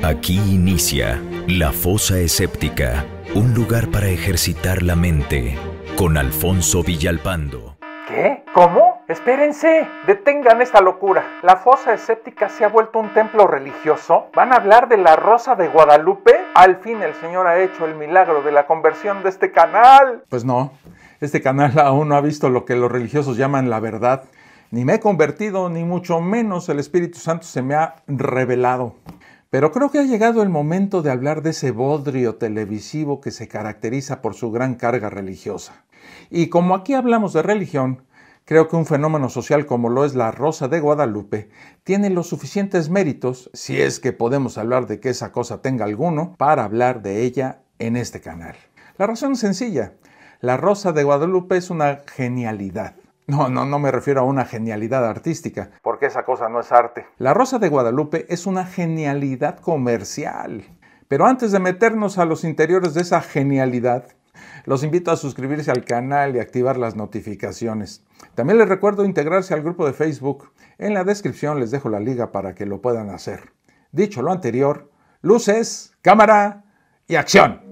Aquí inicia La Fosa Escéptica, un lugar para ejercitar la mente, con Alfonso Villalpando. ¿Qué? ¿Cómo? Espérense, detengan esta locura. ¿La fosa escéptica se ha vuelto un templo religioso? ¿Van a hablar de la Rosa de Guadalupe? Al fin el Señor ha hecho el milagro de la conversión de este canal. Pues no, este canal aún no ha visto lo que los religiosos llaman la verdad. Ni me he convertido, ni mucho menos el Espíritu Santo se me ha revelado. Pero creo que ha llegado el momento de hablar de ese bodrio televisivo que se caracteriza por su gran carga religiosa. Y como aquí hablamos de religión, creo que un fenómeno social como lo es la Rosa de Guadalupe tiene los suficientes méritos, si es que podemos hablar de que esa cosa tenga alguno, para hablar de ella en este canal. La razón es sencilla. La Rosa de Guadalupe es una genialidad. No me refiero a una genialidad artística, porque esa cosa no es arte. La Rosa de Guadalupe es una genialidad comercial. Pero antes de meternos a los interiores de esa genialidad, los invito a suscribirse al canal y activar las notificaciones. También les recuerdo integrarse al grupo de Facebook. En la descripción les dejo la liga para que lo puedan hacer. Dicho lo anterior, luces, cámara y acción.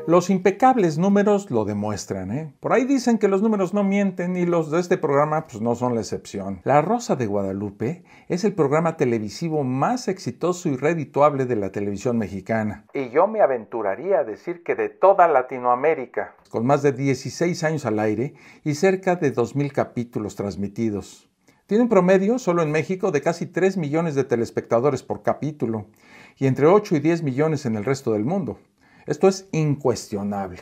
Los impecables números lo demuestran, Por ahí dicen que los números no mienten y los de este programa pues no son la excepción. La Rosa de Guadalupe es el programa televisivo más exitoso y redituable de la televisión mexicana. Y yo me aventuraría a decir que de toda Latinoamérica. Con más de 16 años al aire y cerca de 2,000 capítulos transmitidos. Tiene un promedio, solo en México, de casi 3 millones de telespectadores por capítulo y entre 8 y 10 millones en el resto del mundo. Esto es incuestionable.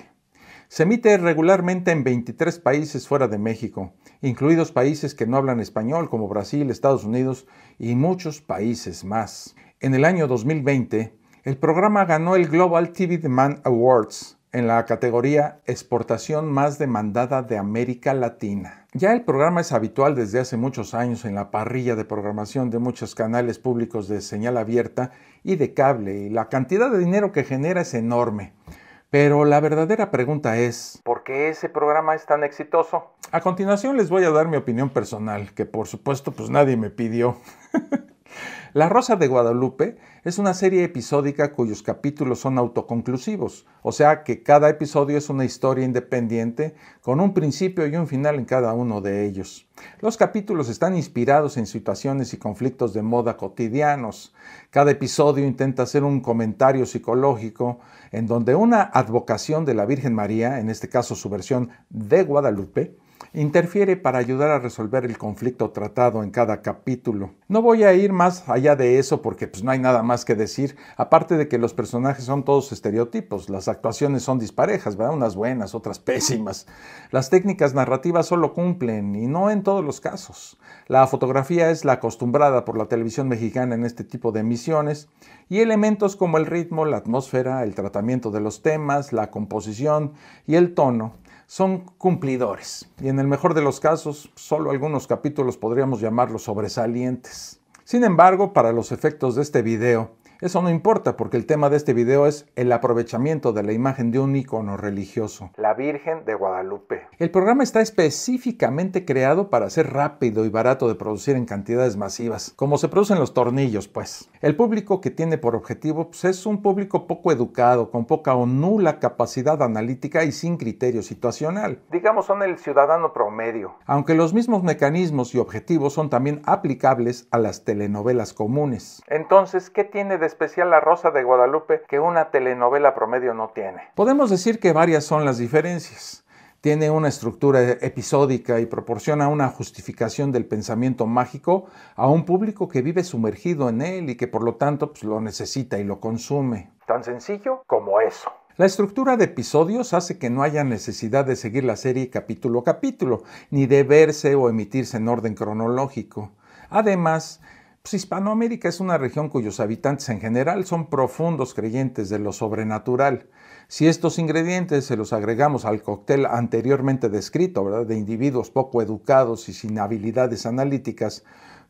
Se emite regularmente en 23 países fuera de México, incluidos países que no hablan español como Brasil, Estados Unidos y muchos países más. En el año 2020, el programa ganó el Global TV Demand Awards en la categoría Exportación más demandada de América Latina. Ya el programa es habitual desde hace muchos años en la parrilla de programación de muchos canales públicos de señal abierta y de cable, y la cantidad de dinero que genera es enorme. Pero la verdadera pregunta es, ¿por qué ese programa es tan exitoso? A continuación les voy a dar mi opinión personal, que por supuesto pues nadie me pidió. La Rosa de Guadalupe es una serie episódica cuyos capítulos son autoconclusivos, o sea que cada episodio es una historia independiente con un principio y un final en cada uno de ellos. Los capítulos están inspirados en situaciones y conflictos de moda cotidianos. Cada episodio intenta hacer un comentario psicológico en donde una advocación de la Virgen María, en este caso su versión de Guadalupe, interfiere para ayudar a resolver el conflicto tratado en cada capítulo. No voy a ir más allá de eso porque pues no hay nada más que decir, aparte de que los personajes son todos estereotipos, las actuaciones son disparejas, ¿verdad? Unas buenas, otras pésimas. Las técnicas narrativas solo cumplen y no en todos los casos. La fotografía es la acostumbrada por la televisión mexicana en este tipo de emisiones y elementos como el ritmo, la atmósfera, el tratamiento de los temas, la composición y el tono son cumplidores, y en el mejor de los casos, solo algunos capítulos podríamos llamarlos sobresalientes. Sin embargo, para los efectos de este video, eso no importa porque el tema de este video es el aprovechamiento de la imagen de un ícono religioso, la Virgen de Guadalupe. El programa está específicamente creado para ser rápido y barato de producir en cantidades masivas, como se producen los tornillos, pues. El público que tiene por objetivo es un público poco educado, con poca o nula capacidad analítica y sin criterio situacional. Digamos, son el ciudadano promedio. Aunque los mismos mecanismos y objetivos son también aplicables a las telenovelas comunes. Entonces, ¿qué tiene de especial la Rosa de Guadalupe que una telenovela promedio no tiene? Podemos decir que varias son las diferencias. Tiene una estructura episódica y proporciona una justificación del pensamiento mágico a un público que vive sumergido en él y que por lo tanto lo necesita y lo consume. Tan sencillo como eso. La estructura de episodios hace que no haya necesidad de seguir la serie capítulo a capítulo, ni de verse o emitirse en orden cronológico. Además, Hispanoamérica es una región cuyos habitantes en general son profundos creyentes de lo sobrenatural. Si estos ingredientes se los agregamos al cóctel anteriormente descrito, ¿verdad?, de individuos poco educados y sin habilidades analíticas,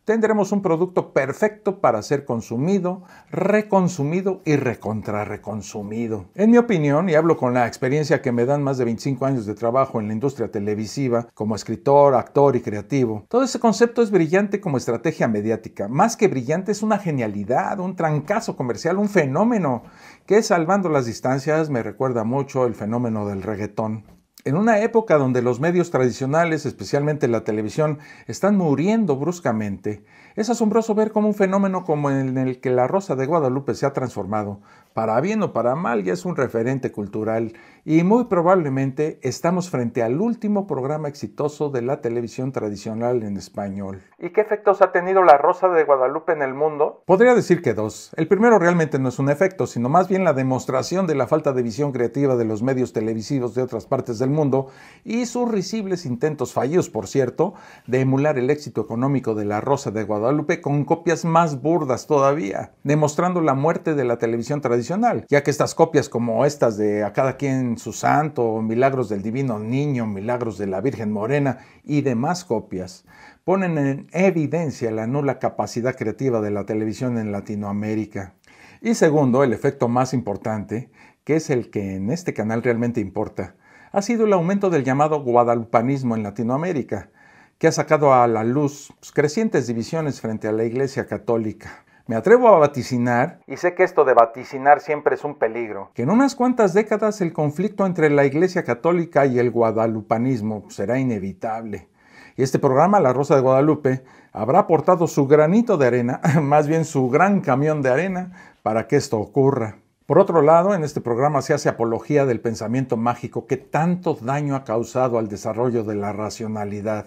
tendremos un producto perfecto para ser consumido, reconsumido y reconsumido. En mi opinión, y hablo con la experiencia que me dan más de 25 años de trabajo en la industria televisiva, como escritor, actor y creativo, todo ese concepto es brillante como estrategia mediática. Más que brillante, es una genialidad, un trancazo comercial, un fenómeno que, salvando las distancias, me recuerda mucho el fenómeno del reggaetón. En una época donde los medios tradicionales, especialmente la televisión, están muriendo bruscamente, es asombroso ver cómo un fenómeno como el que La Rosa de Guadalupe se ha transformado, para bien o para mal, ya es un referente cultural y muy probablemente estamos frente al último programa exitoso de la televisión tradicional en español. ¿Y qué efectos ha tenido La Rosa de Guadalupe en el mundo? Podría decir que dos. El primero realmente no es un efecto, sino más bien la demostración de la falta de visión creativa de los medios televisivos de otras partes del mundo y sus risibles intentos, fallidos por cierto, de emular el éxito económico de La Rosa de Guadalupe con copias más burdas todavía, demostrando la muerte de la televisión tradicional, ya que estas copias como estas de A cada quien su santo, Milagros del Divino Niño, Milagros de la Virgen Morena y demás copias, ponen en evidencia la nula capacidad creativa de la televisión en Latinoamérica. Y segundo, el efecto más importante, que es el que en este canal realmente importa, ha sido el aumento del llamado guadalupanismo en Latinoamérica, que ha sacado a la luz crecientes divisiones frente a la Iglesia Católica. Me atrevo a vaticinar, y sé que esto de vaticinar siempre es un peligro, que en unas cuantas décadas el conflicto entre la Iglesia Católica y el guadalupanismo será inevitable. Y este programa, La Rosa de Guadalupe, habrá aportado su granito de arena, más bien su gran camión de arena, para que esto ocurra. Por otro lado, en este programa se hace apología del pensamiento mágico que tanto daño ha causado al desarrollo de la racionalidad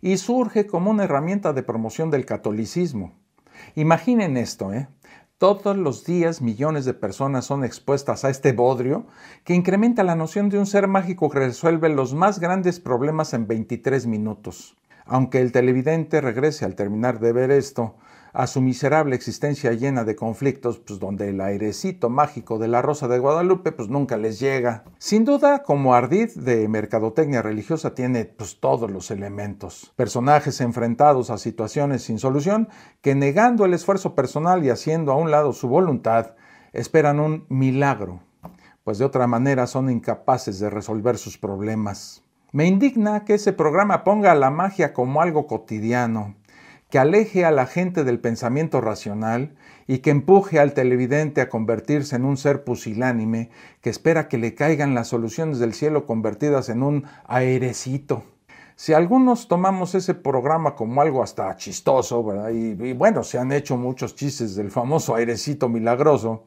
y surge como una herramienta de promoción del catolicismo. Imaginen esto, Todos los días millones de personas son expuestas a este bodrio que incrementa la noción de un ser mágico que resuelve los más grandes problemas en 23 minutos. Aunque el televidente regrese al terminar de ver esto a su miserable existencia llena de conflictos, pues donde el airecito mágico de La Rosa de Guadalupe pues nunca les llega. Sin duda, como ardid de mercadotecnia religiosa tiene pues todos los elementos. Personajes enfrentados a situaciones sin solución que, negando el esfuerzo personal y haciendo a un lado su voluntad, esperan un milagro, pues de otra manera son incapaces de resolver sus problemas. Me indigna que ese programa ponga a la magia como algo cotidiano, que aleje a la gente del pensamiento racional y que empuje al televidente a convertirse en un ser pusilánime que espera que le caigan las soluciones del cielo convertidas en un airecito. Si algunos tomamos ese programa como algo hasta chistoso, ¿verdad? Y bueno, se han hecho muchos chistes del famoso airecito milagroso.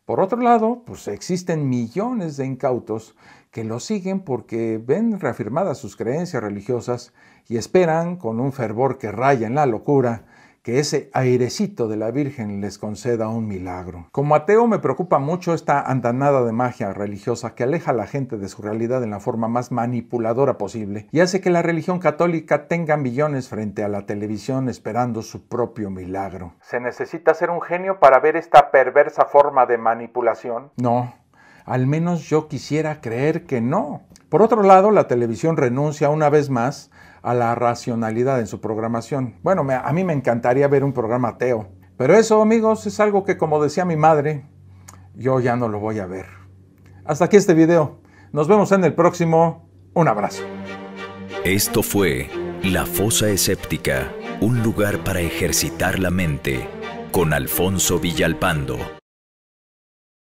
Por otro lado, pues existen millones de incautos que lo siguen porque ven reafirmadas sus creencias religiosas y esperan, con un fervor que raya en la locura, que ese airecito de la Virgen les conceda un milagro. Como ateo me preocupa mucho esta andanada de magia religiosa que aleja a la gente de su realidad en la forma más manipuladora posible y hace que la religión católica tenga millones frente a la televisión esperando su propio milagro. ¿Se necesita ser un genio para ver esta perversa forma de manipulación? No, al menos yo quisiera creer que no. Por otro lado, la televisión renuncia una vez más a la racionalidad en su programación. Bueno, a mí me encantaría ver un programa ateo, pero eso, amigos, es algo que, como decía mi madre, yo ya no lo voy a ver. Hasta aquí este video. Nos vemos en el próximo. Un abrazo. Esto fue La Fosa Escéptica, un lugar para ejercitar la mente, con Alfonso Villalpando.